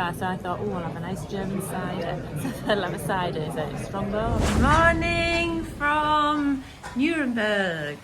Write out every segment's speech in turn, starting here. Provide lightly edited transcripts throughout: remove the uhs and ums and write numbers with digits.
bar, so I thought, oh, I'll have a nice German cider. So I'll have a cider, is it Strongbow? Morning from Nuremberg.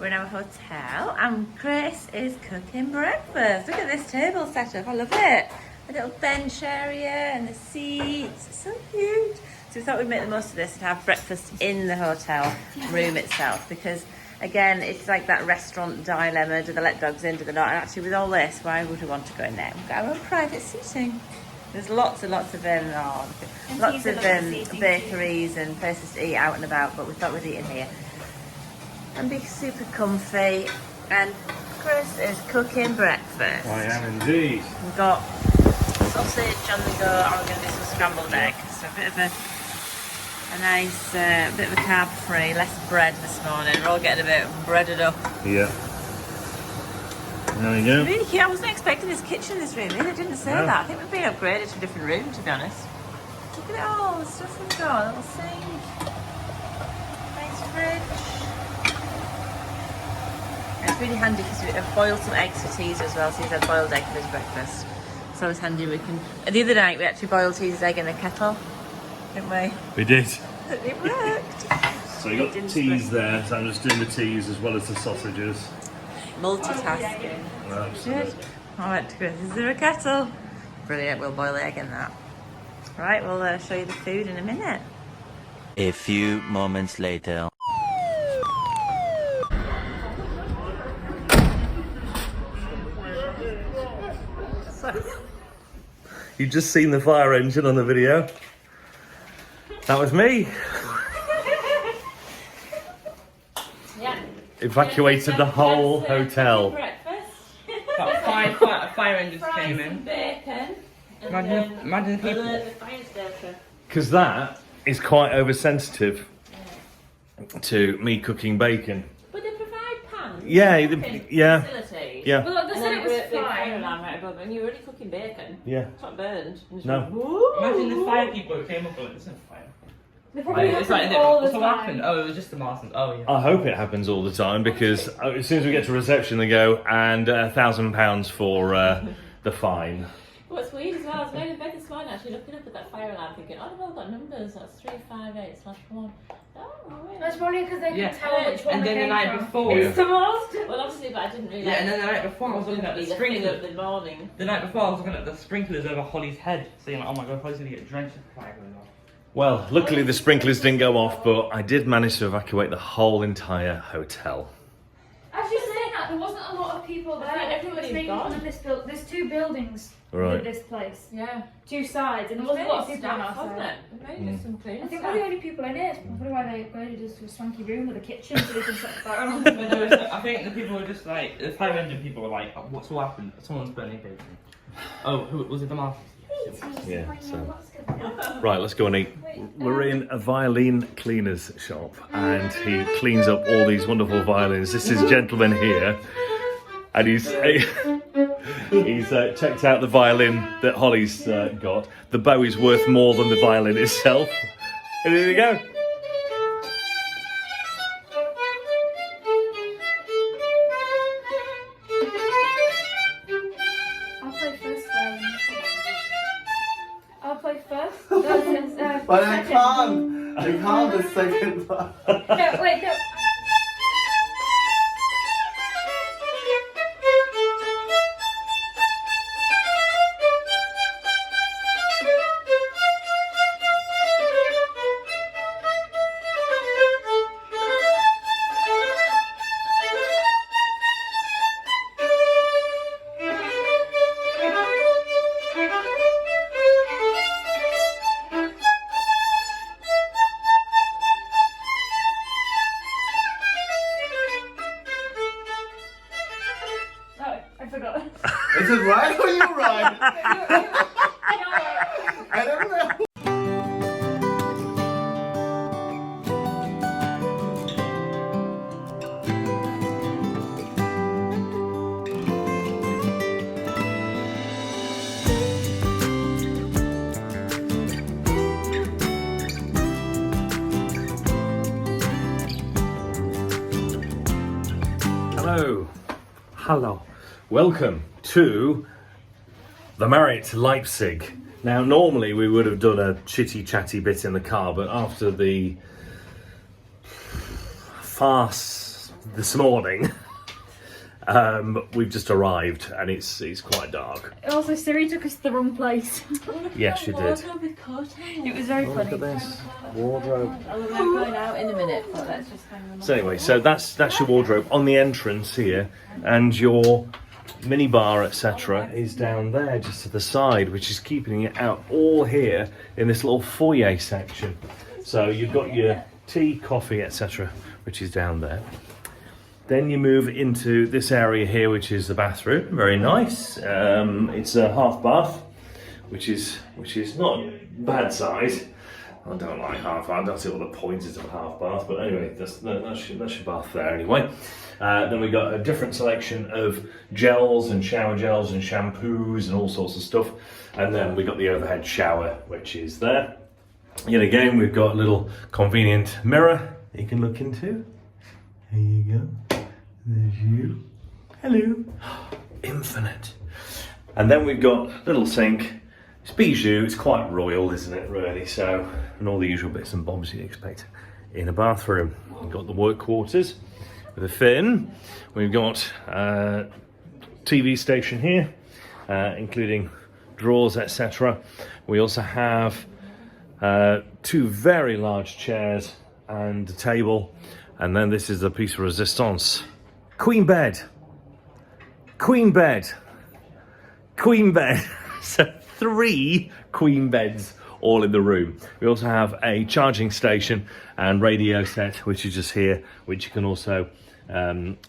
We're in our hotel and Chris is cooking breakfast. Look at this table set up, I love it. A little bench area and the seats, it's so cute. So we thought we'd make the most of this and have breakfast in the hotel room itself, because again, it's like that restaurant dilemma, do they let dogs in, do they not? And actually with all this, why would we want to go in there? We've got our own private seating. There's lots and lots of bakeries and places to eat out and about, but we thought we'd eat in here. And be super comfy. And Chris is cooking breakfast. I am indeed. We've got sausage on the go, and we're going to do some scrambled egg. So a bit of a nice, bit of a carb-free, less bread this morning. We're all getting a bit breaded up. Yeah. There we go. Really cute. I wasn't expecting this kitchen in this room. They didn't say that. I think we've been upgraded to a different room, to be honest. Look at it all, the stuff we've got. A little sink. Nice fridge. And it's really handy because we've boiled some eggs for Teaser as well. So he's had boiled egg for his breakfast. So it's handy we can... The other night we actually boiled Teaser's egg in a kettle, didn't we? We did. It worked. So you got the teas there, so I'm just doing the teas as well as the sausages. Multitasking. Absolutely. Good. Alright, Chris, is there a kettle? Brilliant, we'll boil the egg in that. Right, we'll show you the food in a minute. A few moments later. You've just seen the fire engine on the video. That was me. Yeah. Evacuated the whole hotel. About fire engines came in. Bacon. Imagine people. The fire starter. Because that is quite oversensitive to me cooking bacon. But they provide pans. Yeah, yeah. Facilities. Yeah. Well, they said it was Fire fine. alarm right above, and you're already cooking bacon. Yeah. It's not burned. No. Imagine the fire people who came up and there's no fire. They probably It's happen like, all the what's what time. happened? Oh, it was just the Martians. Oh, yeah. I hope it happens all the time, because as soon as we get to reception they go, and £1,000 for the fine. What's weird as well, I was laying in bed this morning actually looking up at that fire alarm thinking, oh, they've all got numbers, that's 358/1. Oh, That's probably because they Yeah. can tell which one And they then the came night from. before. It's the most. Well, obviously, but I didn't realise. Yeah, and then the night before I was looking at the thing sprinklers. up the morning. The night before I was looking at the sprinklers over Holly's head, saying like, oh my god, Holly's gonna get drenched with fire going on. Well, luckily the sprinklers didn't go off, but I did manage to evacuate the whole entire hotel. Actually, saying that, there wasn't a lot of people there. I think Everyone was everybody's making gone. fun of this building. There's two buildings Right. in this place. Yeah. Two sides, and there wasn't a lot of people on our wasn't side. it? Maybe just some cleaning I think staff. we're the only people in here. It's probably why they upgraded us to a swanky room with a kitchen so they can set the fire on. But there was, I think the people were just like, the fire engine people were like, oh, what's all happened? Someone's burning bacon. Oh, who was it? The Martians? Yeah, so. Right, let's go and eat. We're in a violin cleaner's shop, and he cleans up all these wonderful violins. This is a gentleman here, and he's checked out the violin that Holly's got. The bow is worth more than the violin itself. And here we go. I'll play first violin. I'll play first. No, But I second. can't. I can't the second one. No, wait, no. Oh, I forgot. Is it right or you right? I don't know. Hello. Hello. Welcome to the Marriott Leipzig. Now, normally we would have done a chitty chatty bit in the car, but after the farce this morning, we've just arrived and it's quite dark. Also, Siri took us to the wrong place. Yes, she did. It was very funny. Look at this wardrobe. I'm going out in a minute, but let's just hang on. So anyway, so that's your wardrobe on the entrance here, and your mini bar, etc., is down there just to the side, which is keeping it out all here in this little foyer section. So you've got your tea, coffee, etc., which is down there. Then you move into this area here, which is the bathroom. Very nice. It's a half bath, which is not bad size. I don't like half bath. I don't see what the point is of a half bath, but anyway, that's your bath there anyway. Then we got a different selection of gels and shower gels and shampoos and all sorts of stuff. And then we got the overhead shower, which is there. Yet again, we've got a little convenient mirror that you can look into. There you go. There's you. Hello. Infinite. And then we've got a little sink. It's bijou. It's quite royal, isn't it, really? So, and all the usual bits and bobs you'd expect in a bathroom. We've got the work quarters with a fin. We've got a TV station here, including drawers, etc. We also have 2 very large chairs and a table. And then this is a piece of resistance. Queen bed. Queen bed. Queen bed. So 3 queen beds all in the room. We also have a charging station and radio set, which is just here, which you can also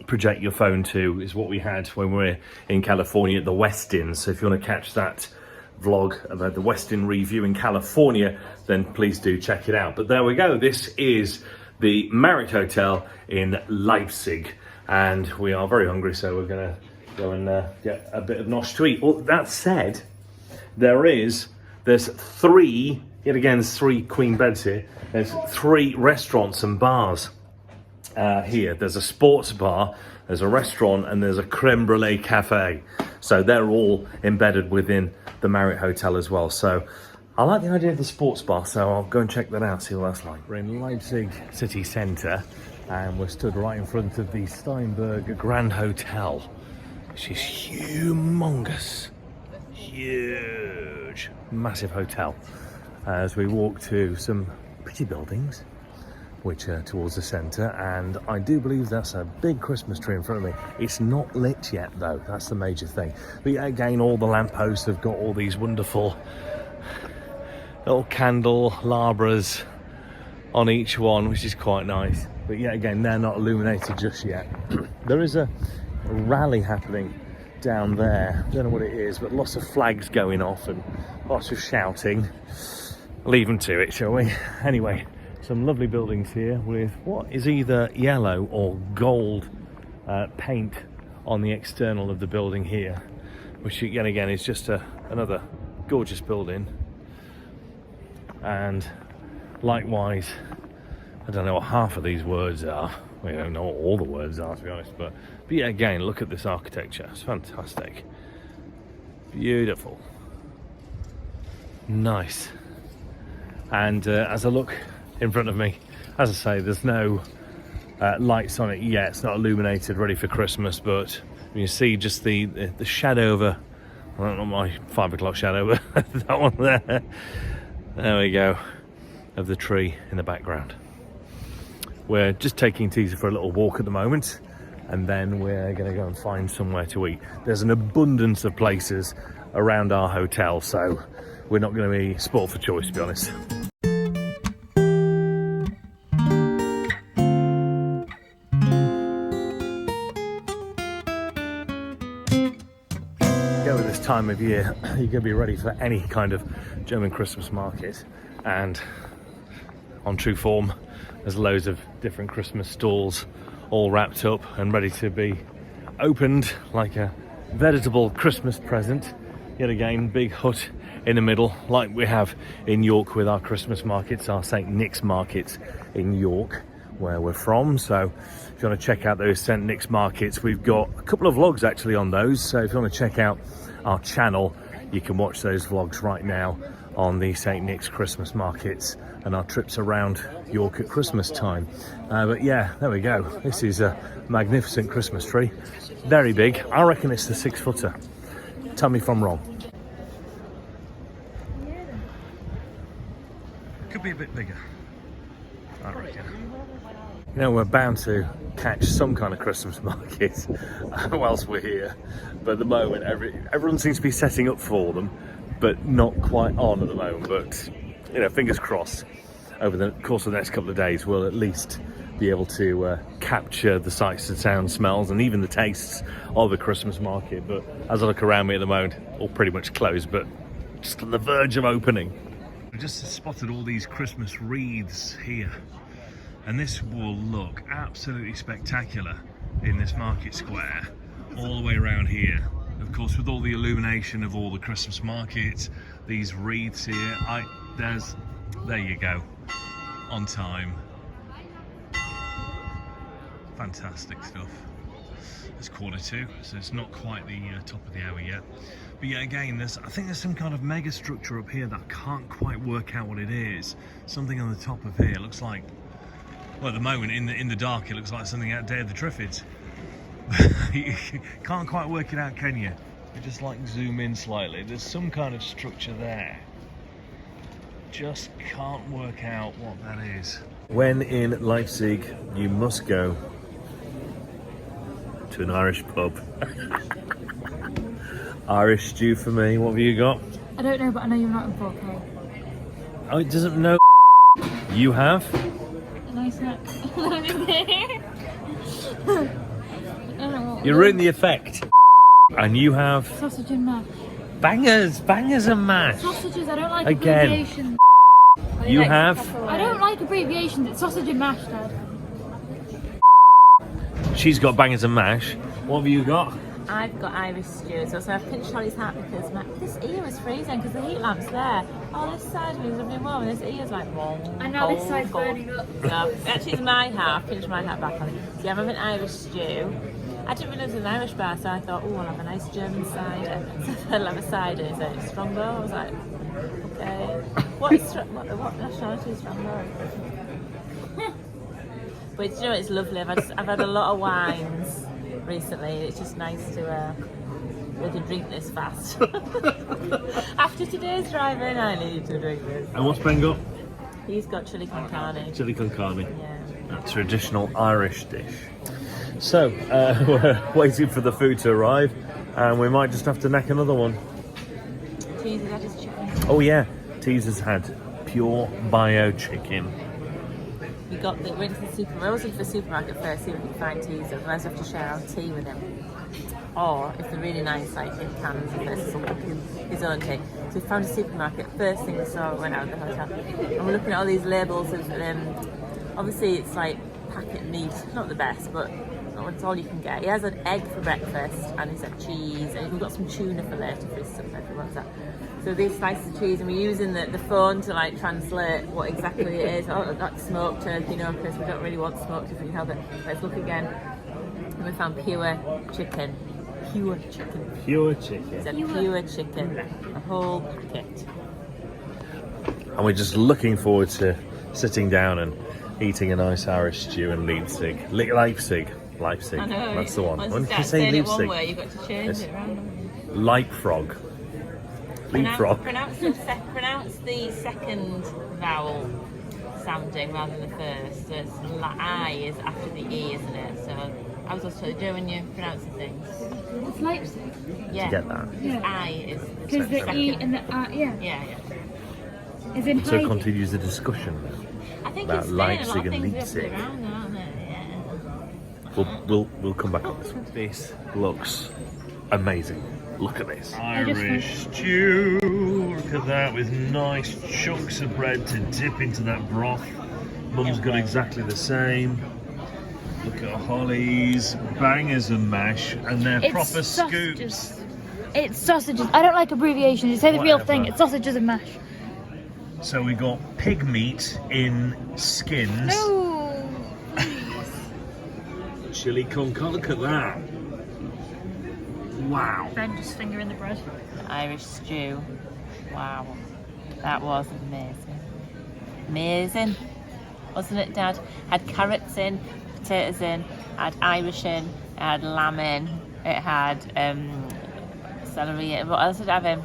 project your phone to, is what we had when we were in California at the Westin. So if you want to catch that vlog about the Westin review in California, then please do check it out. But there we go. This is the Marriott Hotel in Leipzig, and we are very hungry, so we're going to go and get a bit of nosh to eat. Well, that said, there's 3, yet again, there's 3 queen beds here. There's 3 restaurants and bars here. There's a sports bar, there's a restaurant, and there's a creme brulee cafe. So they're all embedded within the Marriott Hotel as well. So I like the idea of the sports bar, so I'll go and check that out, see what that's like. We're in Leipzig city centre, and we're stood right in front of the Steinberg Grand Hotel, which is humongous. Huge, massive hotel. As we walk to some pretty buildings, which are towards the centre, and I do believe that's a big Christmas tree in front of me. It's not lit yet though, that's the major thing. But yeah, again, all the lampposts have got all these wonderful little candelabras on each one, which is quite nice. But yet again, they're not illuminated just yet. There is a rally happening down there. Don't know what it is, but lots of flags going off and lots of shouting. Leave them to it, shall we? Anyway, some lovely buildings here with what is either yellow or gold paint on the external of the building here, which yet again is just another gorgeous building. And likewise, I don't know what half of these words are. We don't know what all the words are, to be honest, but yeah, again, look at this architecture. It's fantastic. Beautiful. Nice. And as I look in front of me, as I say, there's no lights on it yet. It's not illuminated, ready for Christmas, but you see just the shadow of I don't know, my 5 o'clock shadow, but that one there. There we go, of the tree in the background. We're just taking Teaser for a little walk at the moment, and then we're going to go and find somewhere to eat. There's an abundance of places around our hotel, so we're not going to be spoilt for choice, to be honest. Go with this time of year, you're going to be ready for any kind of German Christmas market, and on true form, there's loads of different Christmas stalls all wrapped up and ready to be opened like a veritable Christmas present. Yet again, big hut in the middle, like we have in York with our Christmas markets, our St. Nick's markets in York, where we're from. So if you want to check out those St. Nick's markets, we've got a couple of vlogs actually on those. So if you want to check out our channel, you can watch those vlogs right now on the St. Nick's Christmas markets and our trips around York at Christmas time. But yeah, there we go. This is a magnificent Christmas tree. Very big. I reckon it's the 6-footer. Tell me if I'm wrong. Could be a bit bigger, I reckon. You know, we're bound to catch some kind of Christmas market whilst we're here, but at the moment everyone seems to be setting up for them, but not quite on at the moment. But you know, fingers crossed, over the course of the next couple of days we'll at least be able to capture the sights and sounds, smells and even the tastes of the Christmas market. But as I look around me at the moment, all pretty much closed, but just on the verge of opening. I just spotted all these Christmas wreaths here, and this will look absolutely spectacular in this market square all the way around here. Of course, with all the illumination of all the Christmas markets, these wreaths here, there you go, on time. Fantastic stuff. It's 1:45, so it's not quite the top of the hour yet. But yeah, again, I think there's some kind of mega structure up here that I can't quite work out what it is. Something on the top of here. It looks like, well, at the moment in the dark, it looks like something out Day of the Triffids. You can't quite work it out, can you? You just like zoom in slightly. There's some kind of structure there. Just can't work out what that is. When in Leipzig, you must go to an Irish pub. Irish stew for me. What have you got? I don't know, but I know you're not in 4K. Oh, it doesn't know. You have? A nice neck. You ruined the effect. And you have Sausage and mash. bangers and mash. Sausages, I don't like Again. abbreviations. You have. I don't like abbreviations. It's sausage and mash, Dad. She's got bangers and mash. What have you got? I've got Irish stew, so I've pinched Holly's hat because this ear was freezing because the heat lamp's there. Oh, this side of me was a bit warm and this ear's like warm. And now this side's burning up. No, actually it's my hat. I've pinched my hat back on it. So yeah, I'm having Irish stew. I didn't realise it was an Irish bar, so I thought, oh, I'll have a nice German cider. So I'll have a cider. Is it Strongbow? I was like, okay. What nationality is Strongbow? But you know, it's lovely. I've had a lot of wines recently. It's just nice to be able to drink this fast. After today's driving, I need to drink this. And what's Ben got? He's got chili con carne. Chili con carne. Yeah. A traditional Irish dish. So, we're waiting for the food to arrive, and we might just have to neck another one. Teaser's had his chicken. Oh yeah, Teaser's had pure bio chicken. We went to the supermarket. I was looking for a supermarket first, see if we could find Teaser. Otherwise, we have to share our tea with him. Or if they're really nice, like in cans, if there's something his own tea. So we found a supermarket. First thing we saw when we went out of the hotel, and we're looking at all these labels of obviously it's like packet meat, not the best, but it's all you can get. He has an egg for breakfast, and he's had cheese, and we've got some tuna for later for his stuff if he wants that. So these slices of cheese, and we're using the phone to like translate what exactly it is. Oh, that's smoked turkey, no, because we don't really want smoked if we can help it. Let's look again. And we found pure chicken. Pure chicken. Pure chicken. It's a pure chicken, a whole packet. And we're just looking forward to sitting down and eating a nice Irish stew in Leipzig. Leipzig. I know. That's the one. Once When you did you start say saying it one Leipzig? way, you've got to change it around. Leapfrog. Leapfrog. Pronounce the second vowel sounding rather than the first. So it's I is after the E, isn't it? So I was also doing when you're pronouncing things. It's Leipzig. Yeah. To get that. Yeah. I is Because the second. E and the yeah. Yeah. Is in So Heidi. continues the discussion I think about it's staying a lot Leipzig of and things Leipzig. around now, aren't they? Yeah. We'll come back on this one. This looks amazing. Look at this. Irish stew. Look at that, with nice chunks of bread to dip into that broth. Mum's got exactly the same. Look at Holly's bangers and mash, and they're proper sausages. scoops. It's sausages. I don't like abbreviations. You say the real thing. Whatever. It's sausages and mash. So we got pig meat in skins. No. Chili con carne. Look at that. Wow. Ben just fingering the bread. Irish stew. Wow. That was amazing. Amazing. Wasn't it, Dad? Had carrots in, potatoes in, had Irish in, it had lamb in, it had celery in. What else did it have in?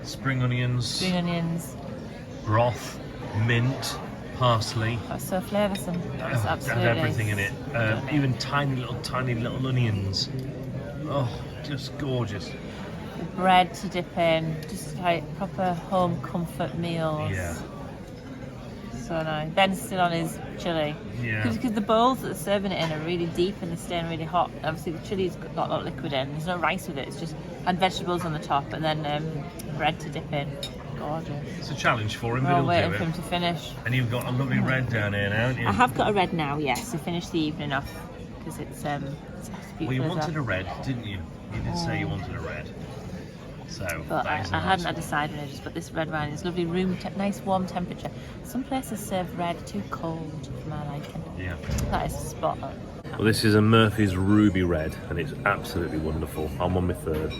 Spring onions, Green onions. broth, mint, parsley. That's so flavoursome. That's It absolutely. had everything in it. Even tiny little onions. Oh, just gorgeous. The bread to dip in, just like proper home comfort meals. Yeah. So nice. Ben's still on his chili. Yeah. Because the bowls that they're serving it in are really deep and they're staying really hot. Obviously the chili's got a lot of liquid in. There's no rice with it. It's just and vegetables on the top and then bread to dip in. Gorgeous. It's a challenge for him, We're but all he'll waiting do for him it. to finish. And you've got a lovely red down here now, haven't you? I have got a red now, yes. To finish the evening off because it's beautiful. Well, you as wanted well. a red, didn't you? You did say you wanted a red. So But that is I a hadn't nice had a cider in ages, but this red wine is lovely nice warm temperature. Some places serve red too cold for my liking. one. Yeah. That is spot on. Well, this is a Murphy's Ruby Red, and it's absolutely wonderful. I'm on my third.